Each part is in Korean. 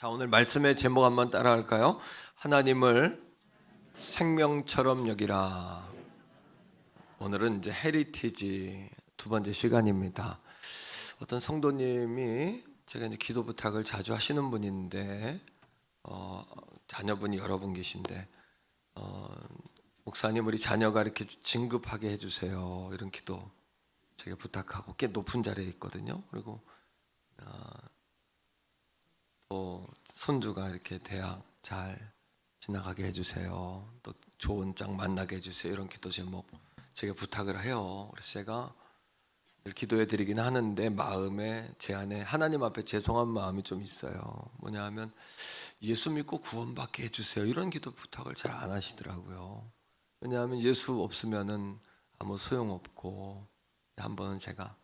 자, 오늘 말씀의 제목 한번 따라할까요? 하나님을 생명처럼 여기라. 오늘은 이제 헤리티지 두 번째 시간입니다. 어떤 성도님이 제가 이제 기도 부탁을 자주 하시는 분인데 자녀분이 여러 분 계신데 목사님 우리 자녀가 이렇게 진급하게 해주세요. 이런 기도 제가 부탁하고 꽤 높은 자리에 있거든요. 그리고 또 손주가 이렇게 대학 잘 지나가게 해주세요. 또 좋은 짝 만나게 해주세요. 이런 기도 제목 제가 부탁을 해요. 그래서 제가 늘 기도해 드리긴 하는데 마음에 제 안에 하나님 앞에 죄송한 마음이 좀 있어요. 뭐냐 하면 예수 믿고 구원받게 해주세요. 이런 기도 부탁을 잘 안 하시더라고요. 왜냐하면 예수 없으면은 아무 소용없고, 한 번은 제가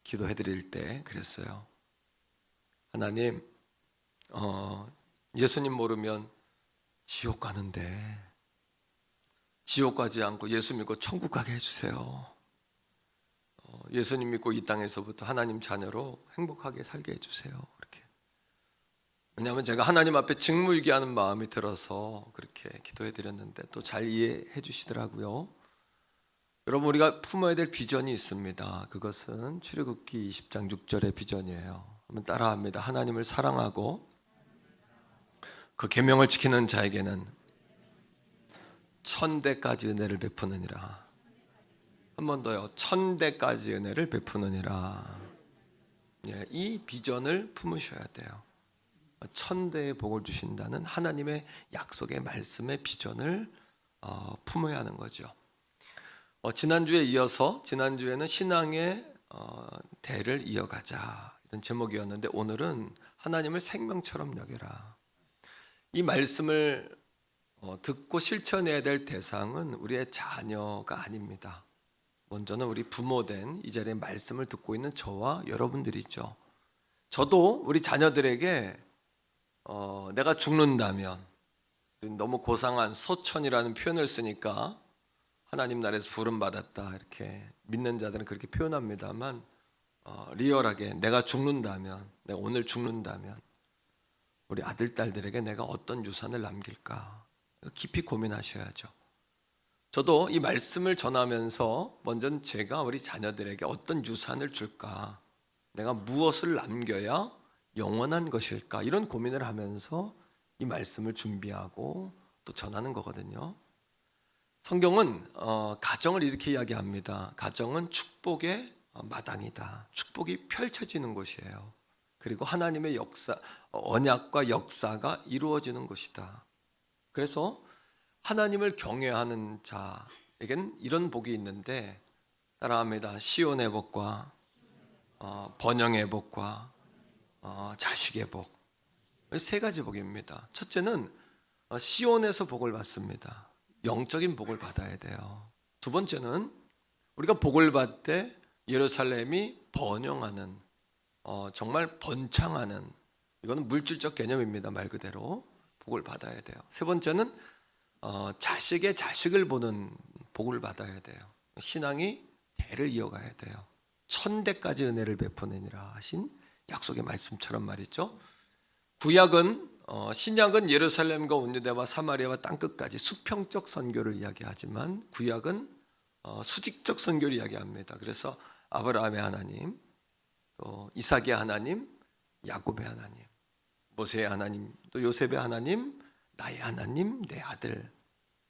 기도해 드릴 때 그랬어요. 하나님, 예수님 모르면 지옥 가는데 지옥 가지 않고 예수 믿고 천국 가게 해주세요. 예수님 믿고 이 땅에서부터 하나님 자녀로 행복하게 살게 해주세요. 그렇게. 왜냐하면 제가 하나님 앞에 직무유기하는 마음이 들어서 그렇게 기도해 드렸는데 또 잘 이해해 주시더라고요. 여러분, 우리가 품어야 될 비전이 있습니다. 그것은 출애굽기 20장 6절의 비전이에요. 한번 따라합니다. 하나님을 사랑하고 그 계명을 지키는 자에게는 1000대까지 은혜를 베푸느니라. 한 번 더요. 1000대까지 은혜를 베푸느니라. 이 비전을 품으셔야 돼요. 1000대의 복을 주신다는 하나님의 약속의 말씀의 비전을 품어야 하는 거죠. 지난주에 이어서 지난주에는 신앙의 대를 이어가자 이런 제목이었는데 오늘은 하나님을 생명처럼 여겨라. 이 말씀을 듣고 실천해야 될 대상은 우리의 자녀가 아닙니다. 먼저는 우리 부모된 이 자리에 말씀을 듣고 있는 저와 여러분들이죠. 저도 우리 자녀들에게 내가 죽는다면, 너무 고상한 소천이라는 표현을 쓰니까 하나님 나라에서 부름받았다 이렇게 믿는 자들은 그렇게 표현합니다만 리얼하게 내가 죽는다면, 내가 오늘 죽는다면 우리 아들, 딸들에게 내가 어떤 유산을 남길까 깊이 고민하셔야죠. 저도 이 말씀을 전하면서 먼저는 제가 우리 자녀들에게 어떤 유산을 줄까, 내가 무엇을 남겨야 영원한 것일까, 이런 고민을 하면서 이 말씀을 준비하고 또 전하는 거거든요. 성경은 가정을 이렇게 이야기합니다. 가정은 축복의 마당이다. 축복이 펼쳐지는 곳이에요. 그리고 하나님의 역사, 언약과 역사가 이루어지는 곳이다. 그래서 하나님을 경외하는 자에겐 이런 복이 있는데 따라합니다. 시온의 복과 번영의 복과 자식의 복. 세 가지 복입니다. 첫째는 시온에서 복을 받습니다. 영적인 복을 받아야 돼요. 두 번째는 우리가 복을 받을 때 예루살렘이 번영하는, 정말 번창하는, 이거는 물질적 개념입니다. 말 그대로 복을 받아야 돼요. 세 번째는 자식의 자식을 보는 복을 받아야 돼요. 신앙이 대를 이어가야 돼요. 1000대까지 은혜를 베푸느니라 하신 약속의 말씀처럼 말이죠. 구약은 신약은 예루살렘과 온유대와 사마리아와 땅끝까지 수평적 선교를 이야기하지만 구약은 수직적 선교를 이야기합니다. 그래서 아브라함의 하나님, 또 이삭의 하나님, 야곱의 하나님, 모세의 하나님, 또 요셉의 하나님, 나의 하나님, 내 아들,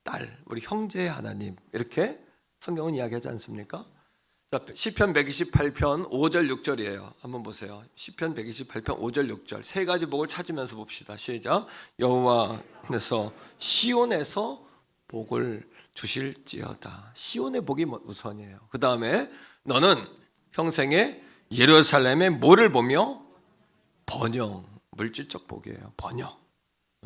딸, 우리 형제의 하나님, 이렇게 성경은 이야기하지 않습니까? 자, 시편 128편 5절 6절이에요. 한번 보세요. 시편 128편 5절 6절 세 가지 복을 찾으면서 봅시다. 시작. 여호와께서 시온에서 복을 주실지어다. 시온의 복이 우선이에요. 그 다음에 너는 평생에 예루살렘의 뭐를 보며? 번영, 물질적 복이에요. 번영.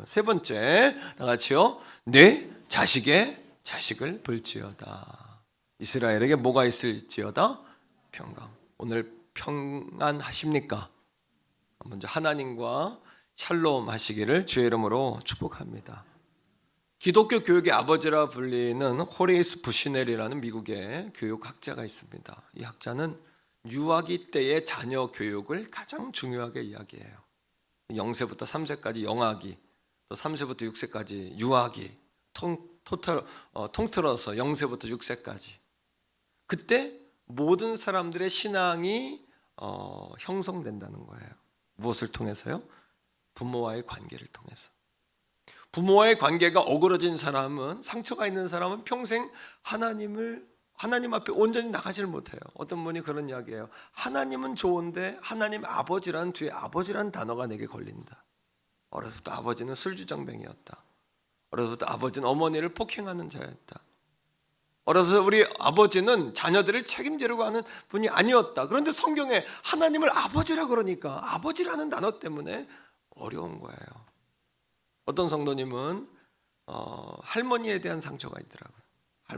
세 번째, 다 같이요. 내 자식의 자식을 볼지어다. 이스라엘에게 뭐가 있을지어다? 평강. 오늘 평안하십니까? 먼저 하나님과 샬롬 하시기를 주의 이름으로 축복합니다. 기독교 교육의 아버지라 불리는 호레이스 부시넬이라는 미국의 교육학자가 있습니다. 이 학자는 유아기 때의 자녀 교육을 가장 중요하게 이야기해요. 0세부터 3세까지 영아기, 또 3세부터 6세까지 유아기, 통틀어서 0세부터 6세까지. 그때 모든 사람들의 신앙이 형성된다는 거예요. 무엇을 통해서요? 부모와의 관계를 통해서. 부모와의 관계가 어그러진 사람은, 상처가 있는 사람은 평생 하나님 앞에 온전히 나가질 못해요. 어떤 분이 그런 이야기해요. 하나님은 좋은데 하나님 아버지란 뒤에 아버지란 단어가 내게 걸린다. 어려서부터 아버지는 술주정뱅이였다. 어려서부터 아버지는 어머니를 폭행하는 자였다. 어려서 우리 아버지는 자녀들을 책임지려고 하는 분이 아니었다. 그런데 성경에 하나님을 아버지라 그러니까 아버지라는 단어 때문에 어려운 거예요. 어떤 성도님은 할머니에 대한 상처가 있더라고요.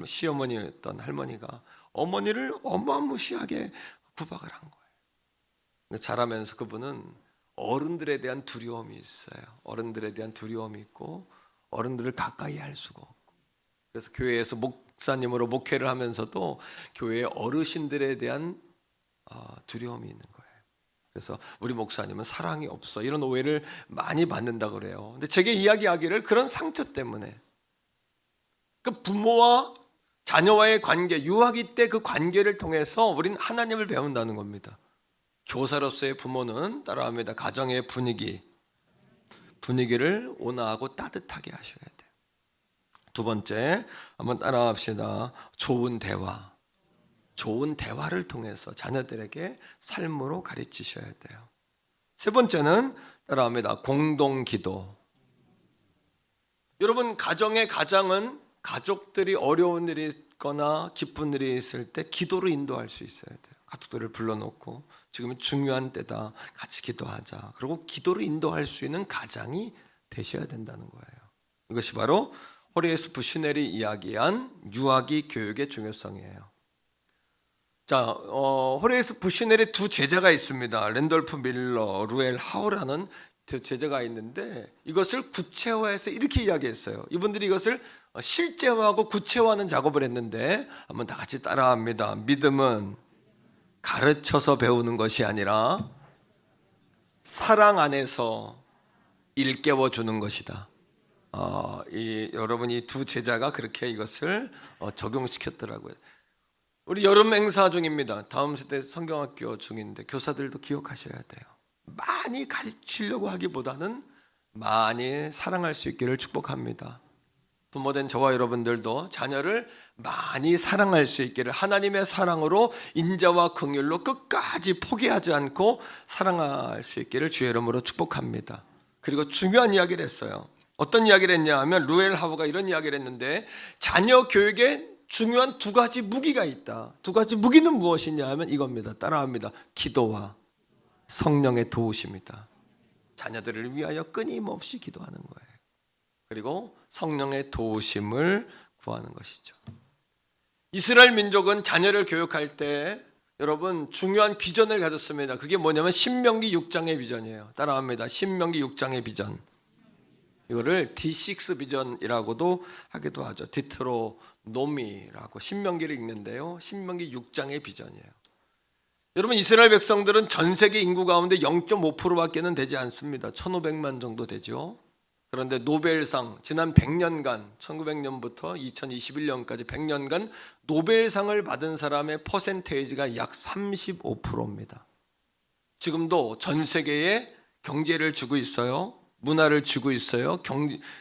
시어머니였던 할머니가 어머니를 어마무시하게 구박을 한 거예요. 자라면서 그분은 어른들에 대한 두려움이 있어요. 어른들에 대한 두려움이 있고 어른들을 가까이 할 수가 없고, 그래서 교회에서 목사님으로 목회를 하면서도 교회의 어르신들에 대한 두려움이 있는 거예요. 그래서 우리 목사님은 사랑이 없어, 이런 오해를 많이 받는다고 그래요. 근데 제게 이야기하기를 그런 상처 때문에, 그 부모와 자녀와의 관계, 유아기 때 그 관계를 통해서 우린 하나님을 배운다는 겁니다. 교사로서의 부모는 따라합니다. 가정의 분위기를 온화하고 따뜻하게 하셔야 돼요. 두 번째, 한번 따라합시다. 좋은 대화를 통해서 자녀들에게 삶으로 가르치셔야 돼요. 세 번째는 따라합니다. 공동기도. 여러분, 가장은 가족들이 어려운 일이 있거나 기쁜 일이 있을 때 기도로 인도할 수 있어야 돼요. 가족들을 불러놓고 지금은 중요한 때다, 같이 기도하자. 그리고 기도로 인도할 수 있는 가장이 되셔야 된다는 거예요. 이것이 바로 호리에스 부시넬이 이야기한 유아기 교육의 중요성이에요. 자, 호리에스 부시넬의 두 제자가 있습니다. 랜돌프 밀러, 루엘 하우라는 두 제자가 있는데 이것을 구체화해서 이렇게 이야기했어요. 이분들이 이것을 실제화하고 구체화하는 작업을 했는데 한번 다 같이 따라합니다. 믿음은 가르쳐서 배우는 것이 아니라 사랑 안에서 일깨워 주는 것이다. 여러분, 이 두 제자가 그렇게 이것을 적용시켰더라고요. 우리 여름 행사 중입니다. 다음 세대 성경학교 중인데 교사들도 기억하셔야 돼요. 많이 가르치려고 하기보다는 많이 사랑할 수 있기를 축복합니다. 부모된 저와 여러분들도 자녀를 많이 사랑할 수 있기를, 하나님의 사랑으로 인자와 긍휼로 끝까지 포기하지 않고 사랑할 수 있기를 주의 이름으로 축복합니다. 그리고 중요한 이야기를 했어요. 어떤 이야기를 했냐 하면 루엘 하우가 이런 이야기를 했는데, 자녀 교육에 중요한 두 가지 무기가 있다. 두 가지 무기는 무엇이냐 하면 이겁니다. 따라합니다. 기도와 성령의 도우심이다. 자녀들을 위하여 끊임없이 기도하는 거예요. 그리고 성령의 도우심을 구하는 것이죠. 이스라엘 민족은 자녀를 교육할 때 여러분 중요한 비전을 가졌습니다. 그게 뭐냐면 신명기 6장의 비전이에요. 따라합니다. 신명기 6장의 비전. 이거를 D6 비전이라고도 하기도 하죠. 디트로노미라고 신명기를 읽는데요. 신명기 6장의 비전이에요. 여러분, 이스라엘 백성들은 전 세계 인구 가운데 0.5%밖에는 되지 않습니다. 1,500만 정도 되죠. 그런데 노벨상, 지난 100년간 1900년부터 2021년까지 100년간 노벨상을 받은 사람의 퍼센테이지가 약 35%입니다. 지금도 전 세계에 경제를 주고 있어요. 문화를 주고 있어요.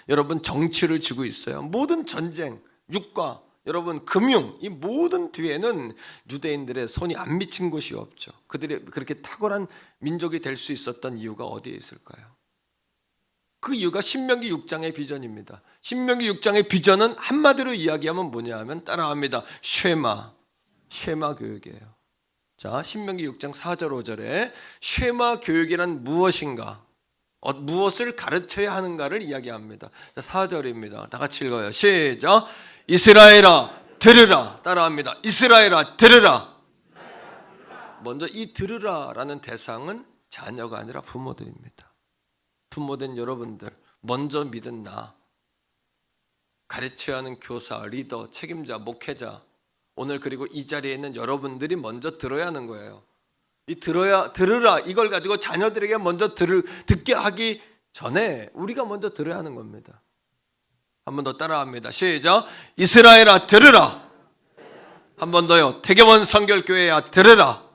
여러분, 정치를 주고 있어요. 모든 전쟁, 육과, 여러분, 금융, 이 모든 뒤에는 유대인들의 손이 안 미친 곳이 없죠. 그들이 그렇게 탁월한 민족이 될 수 있었던 이유가 어디에 있을까요? 그 이유가 신명기 6장의 비전입니다. 신명기 6장의 비전은 한마디로 이야기하면 뭐냐 하면 따라합니다. 쉐마 교육이에요. 자, 신명기 6장 4절 5절에 쉐마 교육이란 무엇인가? 무엇을 가르쳐야 하는가를 이야기합니다. 4절입니다. 다 같이 읽어요. 시작. 이스라엘아 들으라. 따라합니다. 이스라엘아 들으라. 먼저 이 들으라라는 대상은 자녀가 아니라 부모들입니다. 부모된 여러분들, 먼저 믿은 나, 가르쳐야 하는 교사, 리더, 책임자, 목회자, 오늘 그리고 이 자리에 있는 여러분들이 먼저 들어야 하는 거예요. 이 들으라 이걸 가지고 자녀들에게 먼저 듣게 하기 전에 우리가 먼저 들어야 하는 겁니다. 한 번 더 따라합니다. 시작. 이스라엘아 들으라. 한 번 더요. 태계원 성결교회야 들으라.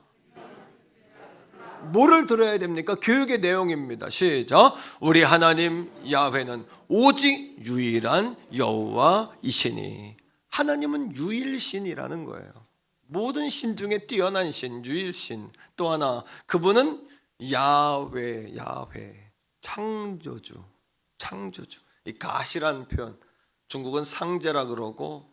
뭐를 들어야 됩니까? 교육의 내용입니다. 시작. 우리 하나님 야훼는 오직 유일한 여호와이시니. 하나님은 유일신이라는 거예요. 모든 신 중에 뛰어난 신, 유일신. 또 하나 그분은 야훼, 창조주. 이 가시라는 표현, 중국은 상제라 그러고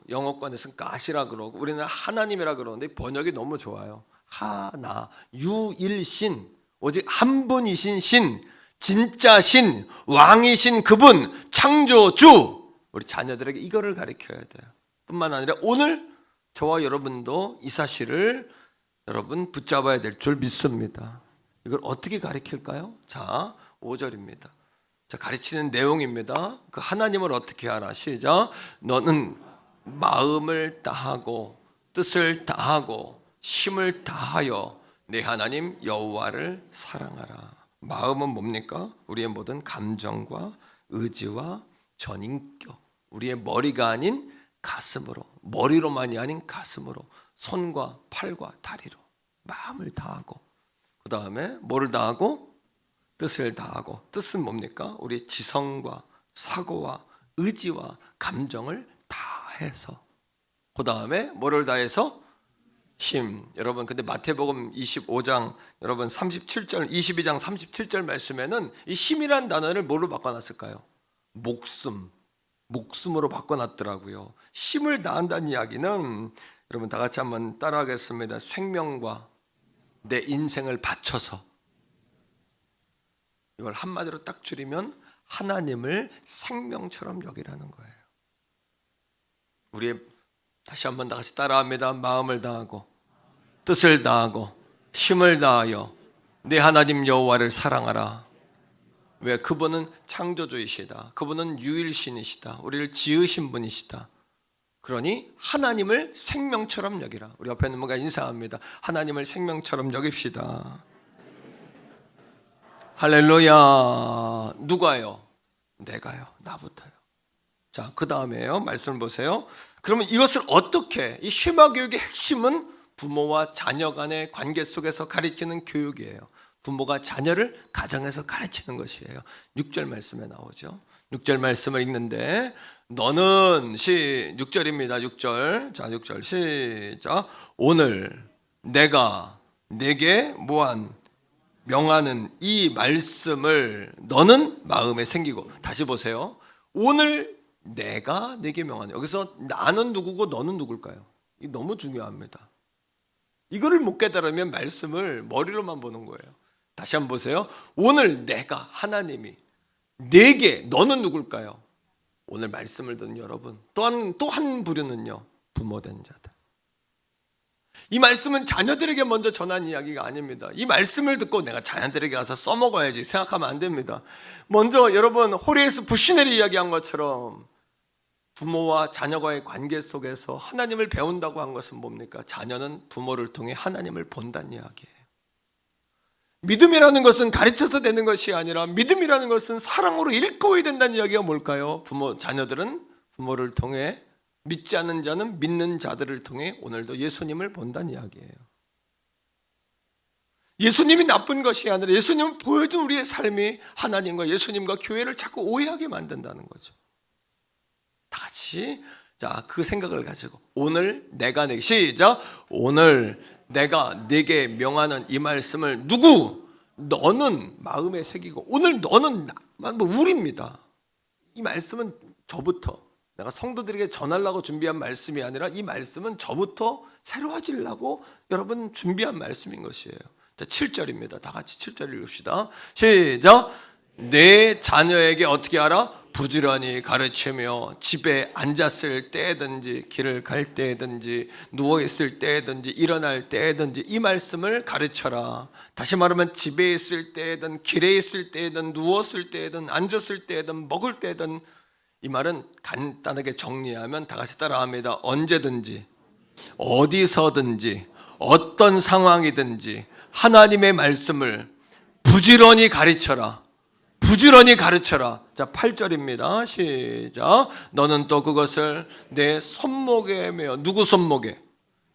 영어권에서는 가시라 그러고 우리는 하나님이라 그러는데 번역이 너무 좋아요. 하나, 유일신, 오직 한 분이신 신, 진짜 신, 왕이신 그분, 창조주. 우리 자녀들에게 이거를 가르쳐야 돼요. 뿐만 아니라 오늘 저와 여러분도 이 사실을 여러분 붙잡아야 될 줄 믿습니다. 이걸 어떻게 가르칠까요? 자, 5절입니다. 자, 가르치는 내용입니다. 그 하나님을 어떻게 알아? 시작. 너는 마음을 다하고 뜻을 다하고 힘을 다하여 내 하나님 여호와를 사랑하라. 마음은 뭡니까? 우리의 모든 감정과 의지와 전인격, 우리의 머리가 아닌 가슴으로, 머리로만이 아닌 가슴으로, 손과 팔과 다리로 마음을 다하고, 그 다음에 뭐를 다하고? 뜻을 다하고. 뜻은 뭡니까? 우리의 지성과 사고와 의지와 감정을 다해서. 그 다음에 뭐를 다해서? 힘. 여러분 근데 마태복음 25장 여러분 37절 22장 37절 말씀에는 이 힘이란 단어를 뭘로 바꿔놨을까요? 목숨으로 바꿔놨더라고요. 힘을 다한다는 이야기는 여러분 다 같이 한번 따라하겠습니다. 생명과 내 인생을 바쳐서. 이걸 한마디로 딱 줄이면 하나님을 생명처럼 여기라는 거예요. 우리의 다시 한번 다 같이 따라합니다. 마음을 다하고 뜻을 다하고 힘을 다하여 내 하나님 여호와를 사랑하라. 왜? 그분은 창조주이시다. 그분은 유일신이시다. 우리를 지으신 분이시다. 그러니 하나님을 생명처럼 여기라. 우리 옆에 있는 분과 인사합니다. 하나님을 생명처럼 여깁시다. 할렐루야. 누가요? 내가요. 나부터요. 자, 그 다음에요. 말씀을 보세요. 그러면 이것을 어떻게, 이 쉐마 교육의 핵심은 부모와 자녀 간의 관계 속에서 가르치는 교육이에요. 부모가 자녀를 가정에서 가르치는 것이에요. 6절 말씀에 나오죠. 6절 말씀을 읽는데 너는 6절입니다. 6절. 자, 6절 시작. 오늘 내가 내게 명하는 이 말씀을 너는 마음에 새기고. 다시 보세요. 오늘 내가 내게 명하는. 여기서 나는 누구고 너는 누굴까요? 이 너무 중요합니다. 이거를 못 깨달으면 말씀을 머리로만 보는 거예요. 다시 한번 보세요. 오늘 내가 하나님이 내게 너는 누굴까요? 오늘 말씀을 듣는 여러분, 또 한 부류는요, 부모된 자들. 이 말씀은 자녀들에게 먼저 전한 이야기가 아닙니다. 이 말씀을 듣고 내가 자녀들에게 가서 써먹어야지 생각하면 안 됩니다. 먼저 여러분 호리에스 부시넬이 이야기한 것처럼 부모와 자녀와의 관계 속에서 하나님을 배운다고 한 것은 뭡니까? 자녀는 부모를 통해 하나님을 본다는 이야기예요. 믿음이라는 것은 가르쳐서 되는 것이 아니라 믿음이라는 것은 사랑으로 일구어야 된다는 이야기가 뭘까요? 자녀들은 부모를 통해, 믿지 않는 자는 믿는 자들을 통해 오늘도 예수님을 본다는 이야기예요. 예수님이 나쁜 것이 아니라 예수님을 보여준 우리의 삶이 하나님과 예수님과 교회를 자꾸 오해하게 만든다는 거죠. 다 같이 자, 그 생각을 가지고 오늘 내가 내게 시작. 오늘 내가 내게 명하는 이 말씀을 너는 마음에 새기고. 오늘 너는 우리입니다. 이 말씀은 저부터 내가 성도들에게 전하려고 준비한 말씀이 아니라 이 말씀은 저부터 새로워지려고 여러분 준비한 말씀인 것이에요. 자, 7절입니다. 다 같이 7절 읽읍시다. 시작. 내 자녀에게 어떻게 하라? 부지런히 가르치며 집에 앉았을 때든지 길을 갈 때든지 누워있을 때든지 일어날 때든지 이 말씀을 가르쳐라. 다시 말하면 집에 있을 때든 길에 있을 때든 누웠을 때든 앉았을 때든 먹을 때든. 이 말은 간단하게 정리하면 다 같이 따라합니다. 언제든지 어디서든지 어떤 상황이든지 하나님의 말씀을 부지런히 가르쳐라. 부지런히 가르쳐라. 자, 8절입니다. 시작. 너는 또 그것을 내 손목에 메어. 누구 손목에?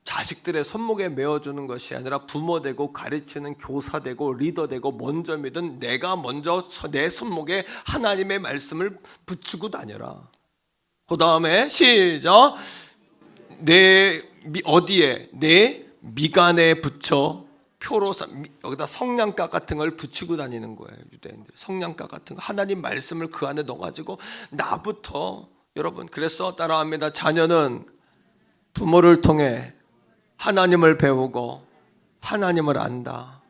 자식들의 손목에 메어주는 것이 아니라 부모 되고 가르치는 교사 되고 리더 되고 먼저 믿은 내가 먼저 내 손목에 하나님의 말씀을 붙이고 다녀라. 그 다음에 시작. 어디에? 내 미간에 붙여 표로 여기다 성냥가 같은 걸 붙이고 다니는 거예요. 유대인들 성냥가 같은 거 하나님 말씀을 그 안에 넣어가지고 나부터 여러분 그래서 따라합니다. 자녀는 부모를 통해 하나님을 배우고 하나님을 안다.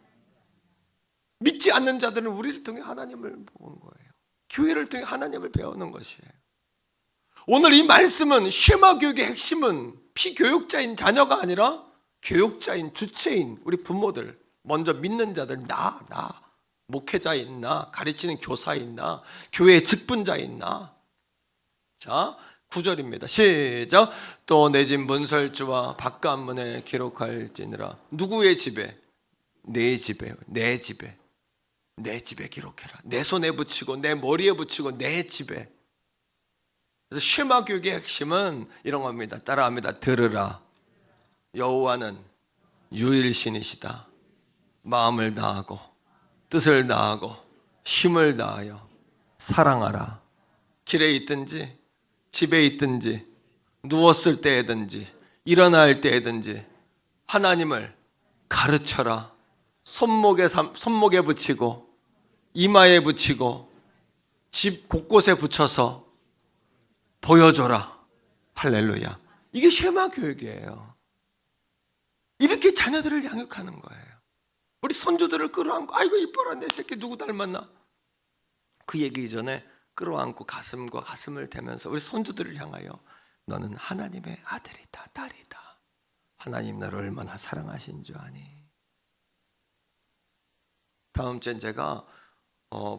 믿지 않는 자들은 우리를 통해 하나님을 보는 거예요. 교회를 통해 하나님을 배우는 것이에요. 오늘 이 말씀은 쉐마 교육의 핵심은 피교육자인 자녀가 아니라 교육자인 주체인 우리 부모들, 먼저 믿는 자들, 나 목회자인 나, 가르치는 교사인 나, 교회의 직분자인 나. 자, 9절입니다. 시작. 또 내 집 문설주와 바깥문에 기록할지니라. 누구의 집에? 내 집에, 내 집에. 내 집에 기록해라. 내 손에 붙이고 내 머리에 붙이고 내 집에. 그래서 쉐마 교육의 핵심은 이런 겁니다. 따라합니다. 들으라. 여호와는 유일신이시다. 마음을 다하고 뜻을 다하고 힘을 다하여 사랑하라. 길에 있든지 집에 있든지 누웠을 때든지 일어날 때든지 하나님을 가르쳐라. 손목에 붙이고 이마에 붙이고 집 곳곳에 붙여서 보여줘라. 할렐루야. 이게 쉐마 교육이에요. 이렇게 자녀들을 양육하는 거예요. 우리 손주들을 끌어안고 아이고 이뻐라 내 새끼 누구 닮았나. 그 얘기 이전에 끌어안고 가슴과 가슴을 대면서 우리 손주들을 향하여 너는 하나님의 아들이다 딸이다. 하나님 너를 얼마나 사랑하신 줄 아니. 다음 주엔 제가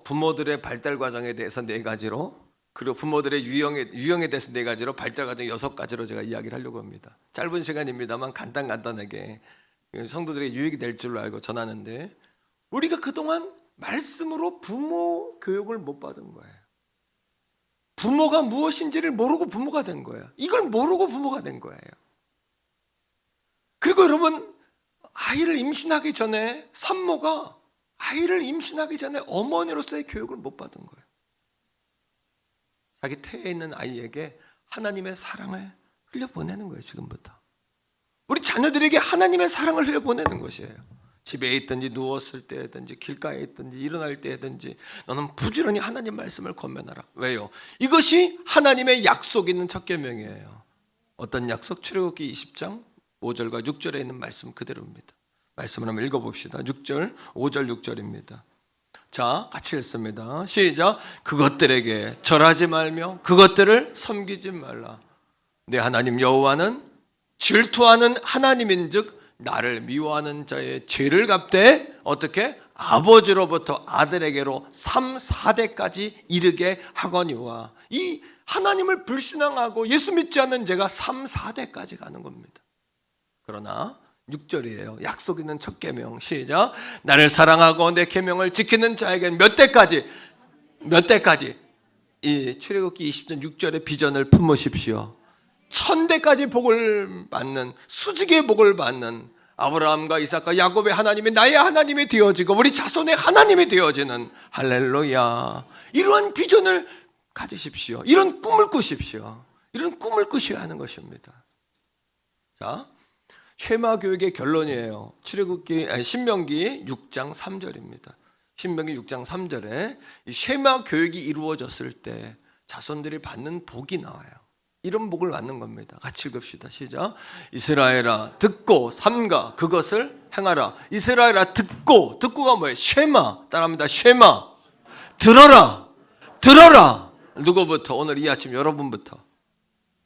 부모들의 발달 과정에 대해서 4가지로 그리고 부모들의 유형에 대해서 4가지로 발달 과정 6가지로 제가 이야기를 하려고 합니다. 짧은 시간입니다만 간단하게 성도들에게 유익이 될 줄로 알고 전하는데 우리가 그동안 말씀으로 부모 교육을 못 받은 거예요. 부모가 무엇인지를 모르고 부모가 된 거예요. 이걸 모르고 부모가 된 거예요. 그리고 여러분 아이를 임신하기 전에 산모가 아이를 임신하기 전에 어머니로서의 교육을 못 받은 거예요. 자기 태에 있는 아이에게 하나님의 사랑을 흘려보내는 거예요. 지금부터 우리 자녀들에게 하나님의 사랑을 흘려보내는 것이에요. 집에 있든지 누웠을 때든지 길가에 있든지 일어날 때든지 너는 부지런히 하나님 말씀을 권면하라. 왜요? 이것이 하나님의 약속 있는 첫 계명이에요. 어떤 약속? 출애굽기 20장 5절과 6절에 있는 말씀 그대로입니다. 말씀을 한번 읽어봅시다. 6절, 5절, 6절입니다. 자, 같이 읽습니다. 시작. 그것들에게 절하지 말며 그것들을 섬기지 말라. 내 하나님 여호와는 질투하는 하나님인즉 나를 미워하는 자의 죄를 갚되 어떻게? 아버지로부터 아들에게로 3, 4대까지 이르게 하거니와. 이 하나님을 불신앙하고 예수 믿지 않는 죄가 3, 4대까지 가는 겁니다. 그러나 6절이에요. 약속 있는 첫 계명. 시작. 나를 사랑하고 내 계명을 지키는 자에게는 몇 대까지? 이 출애굽기 20장 6절의 비전을 품으십시오. 1000대까지 복을 받는 수직의 복을 받는 아브라함과 이삭과 야곱의 하나님이 나의 하나님이 되어지고 우리 자손의 하나님이 되어지는 할렐루야. 이러한 비전을 가지십시오. 이런 꿈을 꾸십시오. 이런 꿈을 꾸셔야 하는 것입니다. 자, 쉐마 교육의 결론이에요. 신명기 6장 3절입니다. 신명기 6장 3절에 이 쉐마 교육이 이루어졌을 때 자손들이 받는 복이 나와요. 이런 복을 받는 겁니다. 같이 읽읍시다. 시작. 이스라엘아 듣고 삼가 그것을 행하라. 이스라엘아 듣고가 뭐예요? 쉐마. 따라합니다. 쉐마. 들어라. 누구부터? 오늘 이 아침 여러분부터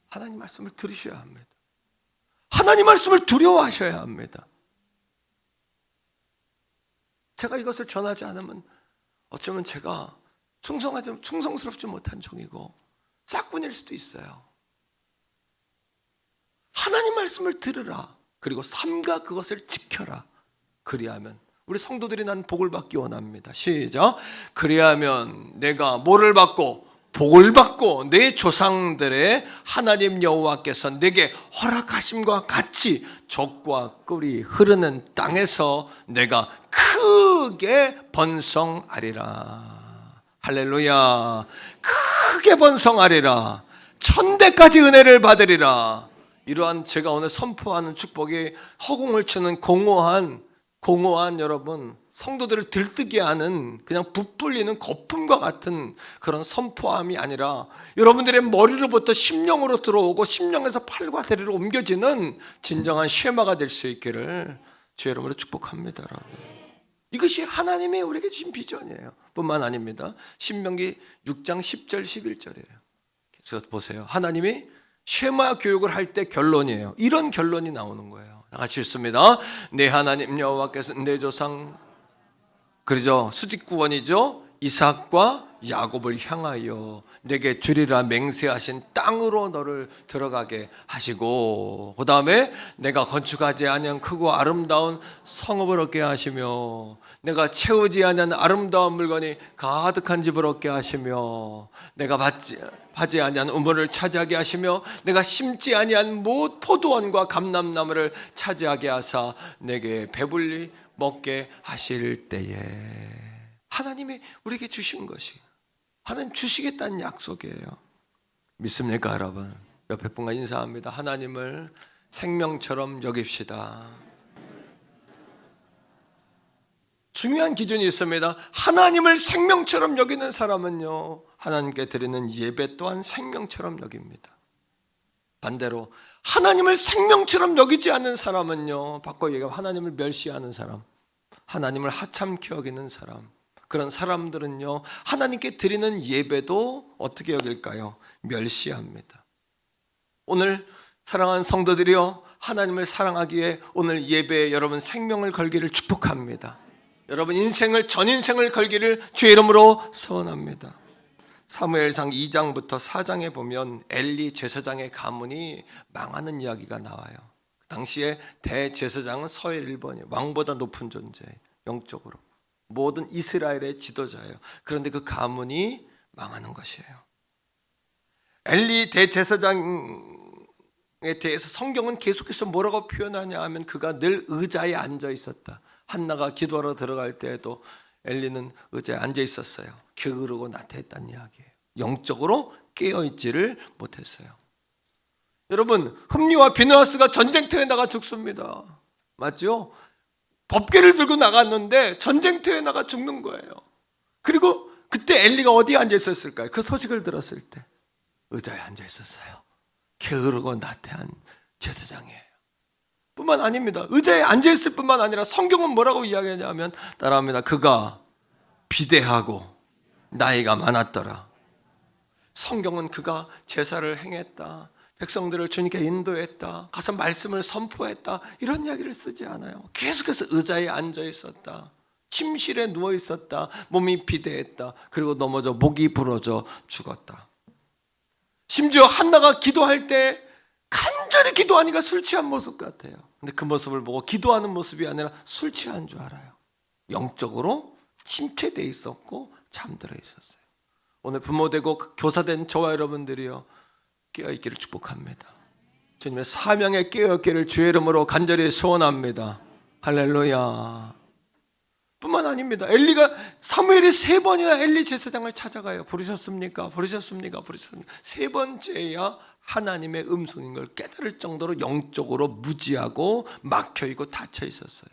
하나님 말씀을 들으셔야 합니다. 하나님 말씀을 두려워하셔야 합니다. 제가 이것을 전하지 않으면 어쩌면 제가 충성스럽지 못한 종이고 싹군일 수도 있어요. 하나님 말씀을 들으라. 그리고 삼가 그것을 지켜라. 그리하면 우리 성도들이 난 복을 받기 원합니다. 시작. 그리하면 내가 뭐를 받고 복을 받고 내 조상들의 하나님 여호와께서 내게 허락하심과 같이 젖과 꿀이 흐르는 땅에서 내가 크게 번성하리라. 할렐루야. 크게 번성하리라. 1000대까지 은혜를 받으리라. 이러한 제가 오늘 선포하는 축복이 허공을 치는 공허한 여러분 성도들을 들뜨게 하는 그냥 부풀리는 거품과 같은 그런 선포함이 아니라 여러분들의 머리로부터 심령으로 들어오고 심령에서 팔과 다리로 옮겨지는 진정한 쉐마가 될 수 있기를 주 여러분으로 축복합니다. 여러분. 이것이 하나님이 우리에게 주신 비전이에요. 뿐만 아닙니다. 신명기 6장 10절 11절이에요. 그래서 보세요. 하나님이 쉐마 교육을 할 때 결론이에요. 이런 결론이 나오는 거예요. 다 같이 읽습니다. 내 하나님 여호와께서 내 조상 그러죠. 수직구원이죠. 이삭과 야곱을 향하여 내게 주리라 맹세하신 땅으로 너를 들어가게 하시고 그 다음에 내가 건축하지 아니한 크고 아름다운 성읍을 얻게 하시며 내가 채우지 아니한 아름다운 물건이 가득한 집을 얻게 하시며 내가 파지 아니한 우물을 차지하게 하시며 내가 심지 아니한 포도원과 감람나무를 차지하게 하사 내게 배불리 먹게 하실 때에 하나님이 우리에게 주신 것이 하나님 주시겠다는 약속이에요. 믿습니까 여러분? 옆에 분과 인사합니다. 하나님을 생명처럼 여깁시다. 중요한 기준이 있습니다. 하나님을 생명처럼 여기는 사람은요 하나님께 드리는 예배 또한 생명처럼 여깁니다. 반대로 하나님을 생명처럼 여기지 않는 사람은요 바꿔 얘기하면 하나님을 멸시하는 사람, 하나님을 하찮게 여기는 사람, 그런 사람들은요 하나님께 드리는 예배도 어떻게 여길까요? 멸시합니다. 오늘 사랑하는 성도들이요 하나님을 사랑하기에 오늘 예배에 여러분 생명을 걸기를 축복합니다. 여러분 전 인생을 걸기를 주의 이름으로 소원합니다. 사무엘상 2장부터 4장에 보면 엘리 제사장의 가문이 망하는 이야기가 나와요. 당시에 대제사장은 서엘 1번이에요. 왕보다 높은 존재, 영적으로 모든 이스라엘의 지도자예요. 그런데 그 가문이 망하는 것이에요. 엘리 대제사장에 대해서 성경은 계속해서 뭐라고 표현하냐 하면 그가 늘 의자에 앉아 있었다. 한나가 기도하러 들어갈 때에도 엘리는 의자에 앉아 있었어요. 게으르고 나태했다는 이야기예요. 영적으로 깨어있지를 못했어요. 여러분 흠리와 비느하스가 전쟁터에 나가 죽습니다. 맞죠? 법궤를 들고 나갔는데 전쟁터에 나가 죽는 거예요. 그리고 그때 엘리가 어디에 앉아 있었을까요? 그 소식을 들었을 때 의자에 앉아 있었어요. 게으르고 나태한 제사장이에요. 뿐만 아닙니다. 의자에 앉아 있을 뿐만 아니라 성경은 뭐라고 이야기하냐면 따라합니다. 그가 비대하고 나이가 많았더라. 성경은 그가 제사를 행했다, 백성들을 주님께 인도했다, 가서 말씀을 선포했다 이런 이야기를 쓰지 않아요. 계속해서 의자에 앉아 있었다, 침실에 누워 있었다, 몸이 비대했다, 그리고 넘어져 목이 부러져 죽었다. 심지어 한나가 기도할 때 간절히 기도하니까 술 취한 모습 같아요. 근데 그 모습을 보고 기도하는 모습이 아니라 술 취한 줄 알아요. 영적으로 침체되어 있었고 잠들어 있었어요. 오늘 부모되고 교사된 저와 여러분들이요 깨어있기를 축복합니다. 주님의 사명에 깨어있기를 주의 이름으로 간절히 소원합니다. 할렐루야. 뿐만 아닙니다. 엘리가 사무엘이 3번이나 엘리 제사장을 찾아가요. 부르셨습니까? 부르셨습니까? 부르셨습니까? 3번째야 하나님의 음성인 걸 깨달을 정도로 영적으로 무지하고 막혀있고 닫혀 있었어요.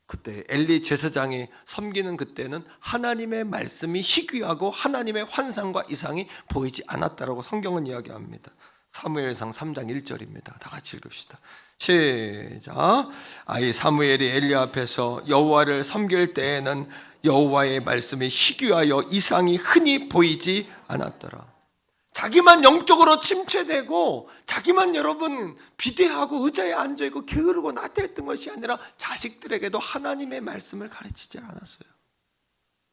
그때 엘리 제사장이 섬기는 그때는 하나님의 말씀이 희귀하고 하나님의 환상과 이상이 보이지 않았다라고 성경은 이야기합니다. 사무엘상 3장 1절입니다. 다 같이 읽읍시다. 시작. 아이 사무엘이 엘리 앞에서 여호와를 섬길 때에는 여호와의 말씀이 희귀하여 이상이 흔히 보이지 않았더라. 자기만 영적으로 침체되고 자기만 여러분 비대하고 의자에 앉아있고 게으르고 나태했던 것이 아니라 자식들에게도 하나님의 말씀을 가르치지 않았어요.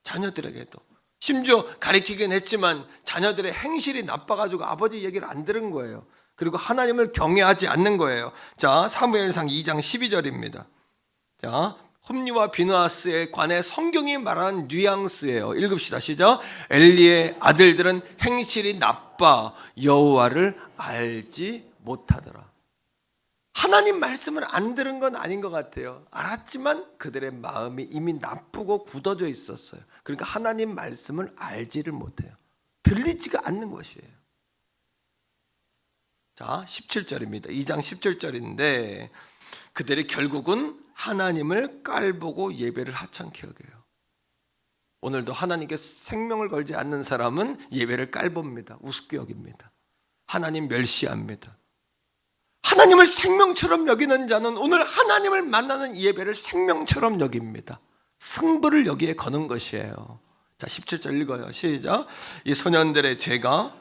자녀들에게도. 심지어 가르치긴 했지만 자녀들의 행실이 나빠가지고 아버지 얘기를 안 들은 거예요. 그리고 하나님을 경외하지 않는 거예요. 자, 사무엘상 2장 12절입니다. 자, 홈리와 비느하스에 관해 성경이 말하는 뉘앙스예요. 읽읍시다. 시작. 엘리의 아들들은 행실이 나빠 여호와를 알지 못하더라. 하나님 말씀을 안 들은 건 아닌 것 같아요. 알았지만 그들의 마음이 이미 나쁘고 굳어져 있었어요. 그러니까 하나님 말씀을 알지를 못해요. 들리지가 않는 것이에요. 자, 17절입니다. 2장 17절인데 그들이 결국은 하나님을 깔보고 예배를 하찮게 여겨요. 오늘도 하나님께 생명을 걸지 않는 사람은 예배를 깔봅니다. 우습게 여깁니다. 하나님 멸시합니다. 하나님을 생명처럼 여기는 자는 오늘 하나님을 만나는 예배를 생명처럼 여깁니다. 승부를 여기에 거는 것이에요. 자, 17절 읽어요. 시작. 이 소년들의 죄가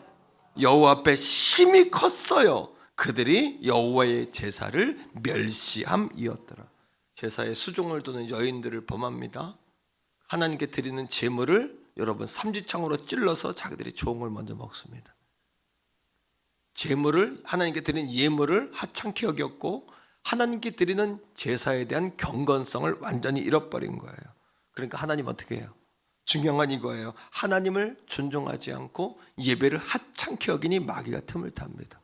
여호와 앞에 심히 컸어요. 그들이 여호와의 제사를 멸시함이었더라. 제사에 수종을 두는 여인들을 범합니다. 하나님께 드리는 제물을 여러분 삼지창으로 찔러서 자기들이 종을 먼저 먹습니다. 제물을 하나님께 드리는 예물을 하찮게 여겼고 하나님께 드리는 제사에 대한 경건성을 완전히 잃어버린 거예요. 그러니까 하나님 어떻게 해요? 중요한 건 이거예요. 하나님을 존중하지 않고 예배를 하찮게 여기니 마귀가 틈을 탑니다.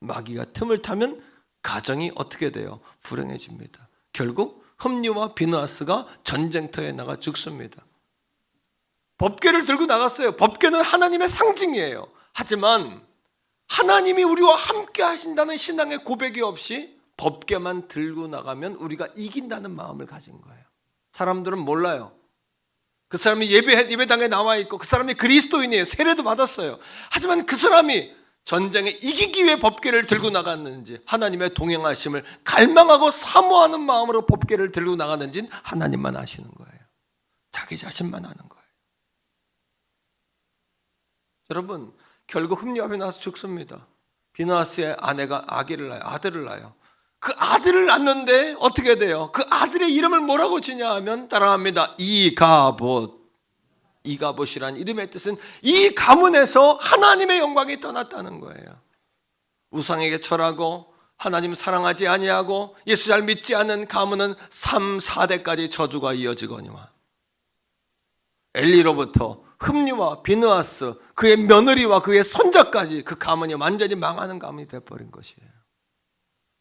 마귀가 틈을 타면 가정이 어떻게 돼요? 불행해집니다. 결국 홈리와 비느하스가 전쟁터에 나가 죽습니다. 법궤를 들고 나갔어요. 법궤는 하나님의 상징이에요. 하지만 하나님이 우리와 함께 하신다는 신앙의 고백이 없이 법궤만 들고 나가면 우리가 이긴다는 마음을 가진 거예요. 사람들은 몰라요. 그 사람이 예배당에 나와 있고 그 사람이 그리스도인이에요. 세례도 받았어요. 하지만 그 사람이 전쟁에 이기기 위해 법궤를 들고 나갔는지, 하나님의 동행하심을 갈망하고 사모하는 마음으로 법궤를 들고 나갔는지는 하나님만 아시는 거예요. 자기 자신만 아는 거예요. 여러분, 결국 홈리와 비느하스 죽습니다. 비느하스의 아내가 아들을 낳아요. 그 아들을 낳는데 어떻게 돼요? 그 아들의 이름을 뭐라고 지냐 하면 따라합니다. 이가봇이란 이름의 뜻은 이 가문에서 하나님의 영광이 떠났다는 거예요. 우상에게 절하고 하나님 사랑하지 아니하고 예수 잘 믿지 않는 가문은 3, 4대까지 저주가 이어지거니와 엘리로부터 흠리와 비느하스 그의 며느리와 그의 손자까지 그 가문이 완전히 망하는 가문이 되어버린 것이에요.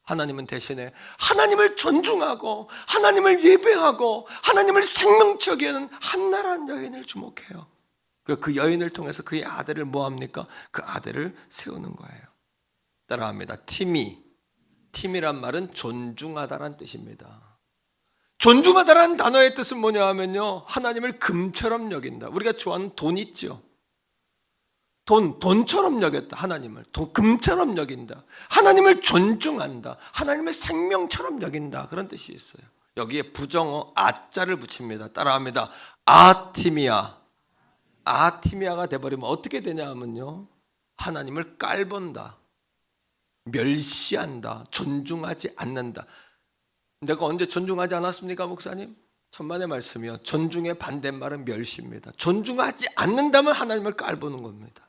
하나님은 대신에 하나님을 존중하고 하나님을 예배하고 하나님을 생명치 여기는 한나라한 여인을 주목해요. 그리고 그 여인을 통해서 그의 아들을 뭐합니까? 그 아들을 세우는 거예요. 따라합니다. 팀이란 말은 존중하다란 뜻입니다. 존중하다라는 단어의 뜻은 뭐냐 하면요, 하나님을 금처럼 여긴다. 우리가 좋아하는 돈 있죠. 돈처럼 여겼다. 하나님을 금처럼 여긴다. 하나님을 존중한다. 하나님의 생명처럼 여긴다. 그런 뜻이 있어요. 여기에 부정어 아자를 붙입니다. 따라합니다. 아티미아가 돼버리면 어떻게 되냐 하면요, 하나님을 깔본다, 멸시한다, 존중하지 않는다. 내가 언제 존중하지 않았습니까, 목사님? 천만의 말씀이요. 존중의 반대말은 멸시입니다. 존중하지 않는다면 하나님을 깔보는 겁니다.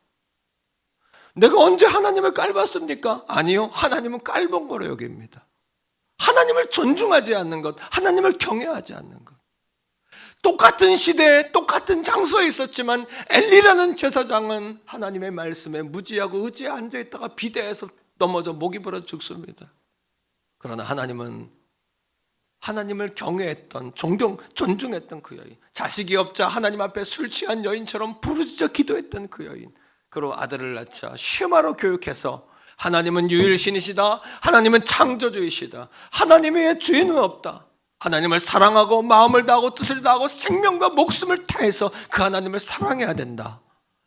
내가 언제 하나님을 깔봤습니까? 아니요. 하나님은 깔본 거로 여깁니다. 하나님을 존중하지 않는 것, 하나님을 경외하지 않는 것. 똑같은 시대에 똑같은 장소에 있었지만 엘리라는 제사장은 하나님의 말씀에 무지하고 의지에 앉아있다가 비대해서 넘어져 목이 부러 죽습니다. 그러나 하나님은 하나님을 경외했던, 존중했던 그 여인, 자식이 없자 하나님 앞에 술 취한 여인처럼 부르짖어 기도했던 그 여인, 그로 아들을 낳자 쉐마로 교육해서 하나님은 유일신이시다, 하나님은 창조주이시다, 하나님 외에 주인은 없다, 하나님을 사랑하고 마음을 다하고 뜻을 다하고 생명과 목숨을 다해서 그 하나님을 사랑해야 된다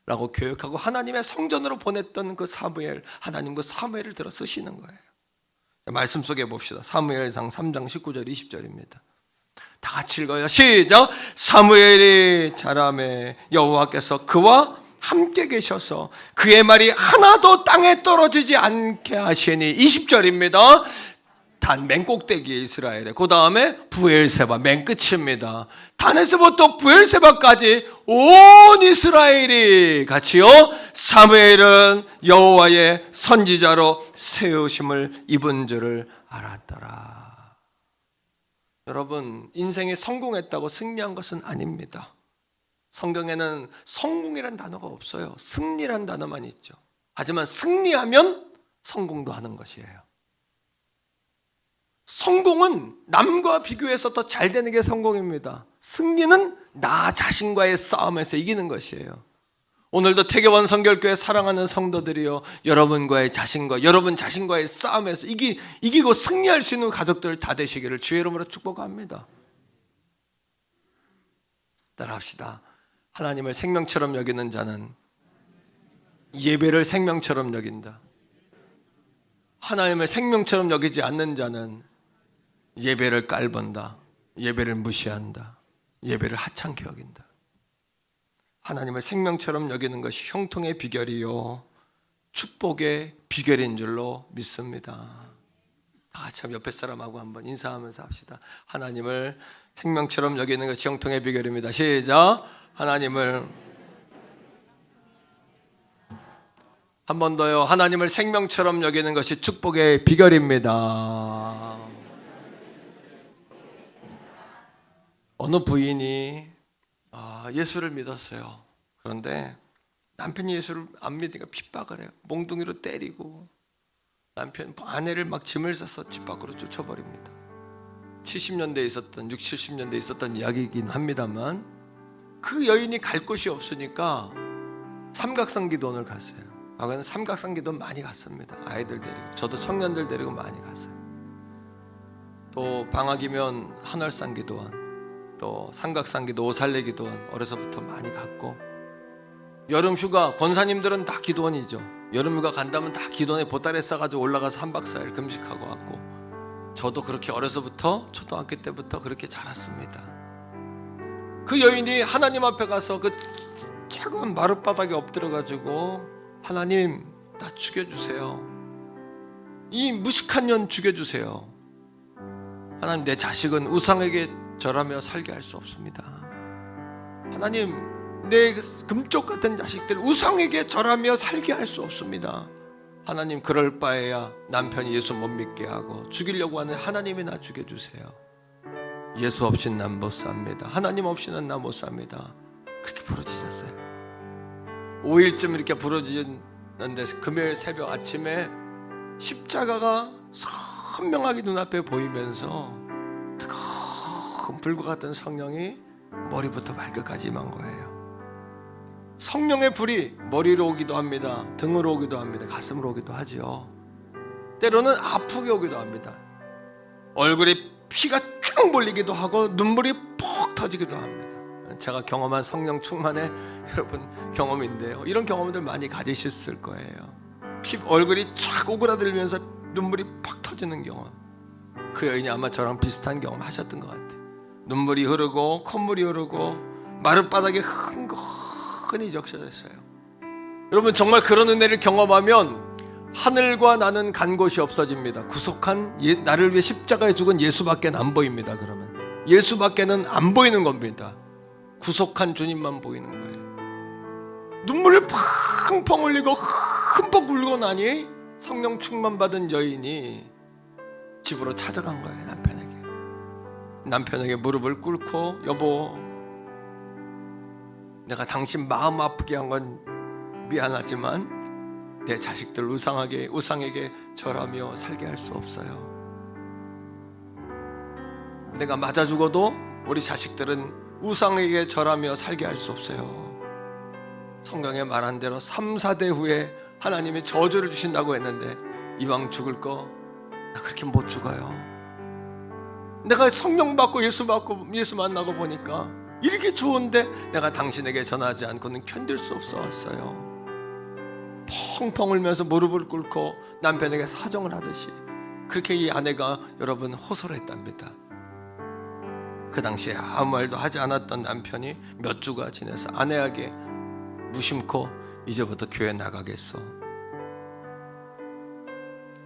라고 교육하고 하나님의 성전으로 보냈던 그 사무엘, 하나님 그 사무엘을 들어 쓰시는 거예요. 말씀 속에 봅시다. 사무엘상 3장 19절 20절입니다. 다 같이 읽어요. 시작. 사무엘이 자라매 여호와께서 그와 함께 계셔서 그의 말이 하나도 땅에 떨어지지 않게 하시니. 20절입니다. 단 맨 꼭대기에 이스라엘에, 그 다음에 브엘세바 맨 끝입니다. 단에서부터 브엘세바까지 온 이스라엘이 같이요 사무엘은 여호와의 선지자로 세우심을 입은 줄을 알았더라. 여러분, 인생에 성공했다고 승리한 것은 아닙니다. 성경에는 성공이란 단어가 없어요. 승리란 단어만 있죠. 하지만 승리하면 성공도 하는 것이에요. 성공은 남과 비교해서 더 잘 되는 게 성공입니다. 승리는 나 자신과의 싸움에서 이기는 것이에요. 오늘도 태교원 성결교회 사랑하는 성도들이요, 여러분과의 자신과 여러분 자신과의 싸움에서 이기고 승리할 수 있는 가족들 다 되시기를 주의 이름으로 축복합니다. 따라합시다. 하나님을 생명처럼 여기는 자는 예배를 생명처럼 여긴다. 하나님을 생명처럼 여기지 않는 자는 예배를 깔본다. 예배를 무시한다. 예배를 하찮게 여긴다. 하나님을 생명처럼 여기는 것이 형통의 비결이요 축복의 비결인 줄로 믿습니다. 참 옆에 사람하고 한번 인사하면서 합시다. 하나님을 생명처럼 여기는 것이 형통의 비결입니다. 시작. 하나님을 한 번 더요. 하나님을 생명처럼 여기는 것이 축복의 비결입니다. 어느 부인이 예수를 믿었어요. 그런데 남편이 예수를 안 믿으니까 핍박을 해요. 몽둥이로 때리고 남편 아내를 막 짐을 싸서 집 밖으로 쫓아버립니다. 70년대에 있었던 60, 70년대에 있었던 이야기이긴 합니다만 그 여인이 갈 곳이 없으니까 삼각산기도원을 갔어요. 과거에는 삼각산기도원 많이 갔습니다. 아이들 데리고, 저도 청년들 데리고 많이 갔어요. 또 방학이면 한월산기도원, 또 삼각산기도, 오살레기도원 어려서부터 많이 갔고, 여름휴가 권사님들은 다 기도원이죠. 여름휴가 간다면 다 기도원에 보따리 싸가지고 올라가서 3박 4일 금식하고 왔고, 저도 그렇게 어려서부터 초등학교 때부터 그렇게 자랐습니다. 그 여인이 하나님 앞에 가서 그 차가운 마룻바닥에 엎드려가지고 하나님 나 죽여주세요. 이 무식한 년 죽여주세요. 하나님 내 자식은 우상에게 절하며 살게 할 수 없습니다. 하나님 내 금쪽 같은 자식들 우상에게 절하며 살게 할 수 없습니다. 하나님 그럴 바에야 남편이 예수 못 믿게 하고 죽이려고 하는 하나님이 나 죽여주세요. 예수 없이는 난 못 삽니다. 하나님 없이는 나 못 삽니다. 그렇게 부르짖었어요. 5일쯤 이렇게 부르짖는데 금요일 새벽 아침에 십자가가 선명하게 눈앞에 보이면서 뜨거운 불과 같은 성령이 머리부터 발끝까지 임한 거예요. 성령의 불이 머리로 오기도 합니다. 등으로 오기도 합니다. 가슴으로 오기도 하지요. 때로는 아프게 오기도 합니다. 얼굴에 피가 쫙 몰리기도 하고 눈물이 폭 터지기도 합니다. 제가 경험한 성령 충만의 여러분 경험인데요, 이런 경험들 많이 가지셨을 거예요. 얼굴이 쫙 오그라들면서 눈물이 팍 터지는 경험. 그 여인이 아마 저랑 비슷한 경험 하셨던 것 같아요. 눈물이 흐르고 콧물이 흐르고 마룻바닥에 흔히 적셔졌어요. 여러분 정말 그런 은혜를 경험하면 하늘과 나는 간 곳이 없어집니다. 구속한 나를 위해 십자가에 죽은 예수밖에 안 보입니다. 그러면 예수밖에는 안 보이는 겁니다. 구속한 주님만 보이는 거예요. 눈물을 펑펑 흘리고 흠뻑 울고 나니 성령 충만 받은 여인이 집으로 찾아간 거예요. 남편에게 무릎을 꿇고 여보 내가 당신 마음 아프게 한 건 미안하지만 내 자식들 우상에게 절하며 살게 할 수 없어요. 내가 맞아 죽어도 우리 자식들은 우상에게 절하며 살게 할 수 없어요. 성경에 말한 대로 3, 4대 후에 하나님이 저주를 주신다고 했는데 이왕 죽을 거 나 그렇게 못 죽어요. 내가 성령 받고 예수 만나고 보니까 이렇게 좋은데 내가 당신에게 전하지 않고는 견딜 수 없어 왔어요. 펑펑 울면서 무릎을 꿇고 남편에게 사정을 하듯이 그렇게 이 아내가 여러분 호소를 했답니다. 그 당시에 아무 말도 하지 않았던 남편이 몇 주가 지나서 아내에게 무심코 이제부터 교회 나가겠어.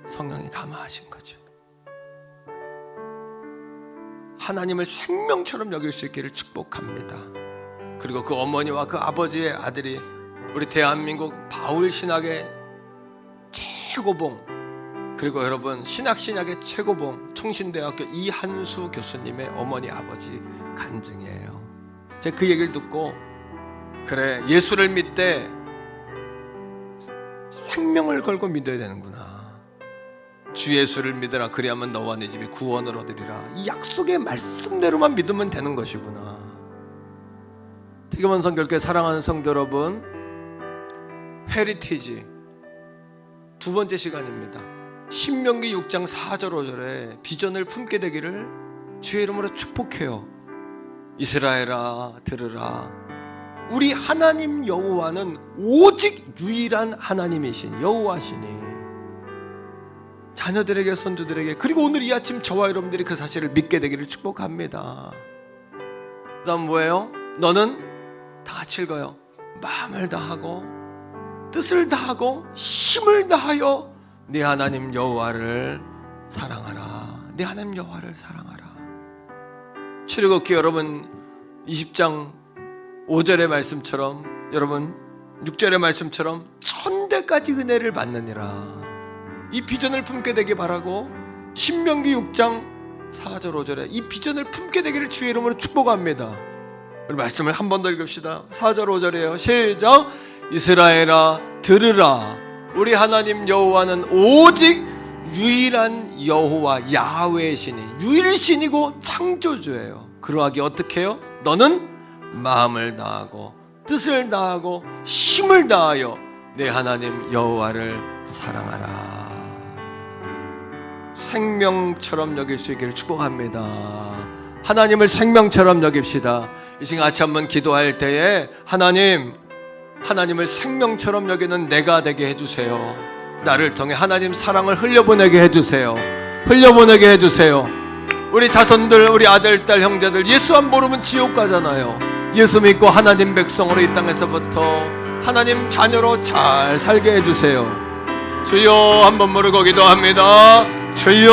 성령이 감화하신 거죠. 하나님을 생명처럼 여길 수 있기를 축복합니다. 그리고 그 어머니와 그 아버지의 아들이 우리 대한민국 바울 신학의 최고봉, 그리고 여러분 신학신약의 최고봉 총신대학교 이한수 교수님의 어머니 아버지 간증이에요. 제가 그 얘기를 듣고, 그래, 예수를 믿되 생명을 걸고 믿어야 되는구나. 주 예수를 믿으라, 그리하면 너와 네 집이 구원을 얻으리라. 이 약속의 말씀대로만 믿으면 되는 것이구나. 태교만 성결교회 사랑하는 성도 여러분, 헤리티지 두 번째 시간입니다. 신명기 6장 4절 5절에 비전을 품게 되기를 주의 이름으로 축복해요. 이스라엘아 들으라, 우리 하나님 여호와는 오직 유일한 하나님이신 여호와시니 자녀들에게, 손주들에게, 그리고 오늘 이 아침 저와 여러분들이 그 사실을 믿게 되기를 축복합니다. 그 다음 뭐예요? 너는 다 같이 읽어요. 마음을 다하고 뜻을 다하고 힘을 다하여 네 하나님 여호와를 사랑하라. 네 하나님 여호와를 사랑하라. 출애굽기 여러분 20장 5절의 말씀처럼, 여러분 6절의 말씀처럼 천대까지 은혜를 받느니라. 이 비전을 품게 되길 바라고 신명기 6장 4절 5절에 이 비전을 품게 되기를 주의 이름으로 축복합니다. 우리 말씀을 한 번 더 읽읍시다. 4절 5절이에요. 시작. 이스라엘아 들으라, 우리 하나님 여호와는 오직 유일한 여호와 야훼시니, 유일신이고 창조주예요. 그러하기 어떻게 해요? 너는 마음을 다하고 뜻을 다하고 힘을 다하여 내 하나님 여호와를 사랑하라. 생명처럼 여길 수 있기를 축복합니다. 하나님을 생명처럼 여깁시다. 이 시간 같이 한번 기도할 때에 하나님을 생명처럼 여기는 내가 되게 해주세요. 나를 통해 하나님 사랑을 흘려보내게 해주세요. 흘려보내게 해주세요. 우리 자손들, 우리 아들, 딸, 형제들 예수 안 모르면 지옥 가잖아요. 예수 믿고 하나님 백성으로 이 땅에서부터 하나님 자녀로 잘 살게 해주세요. 주여, 한번 부르고 기도합니다. 주여.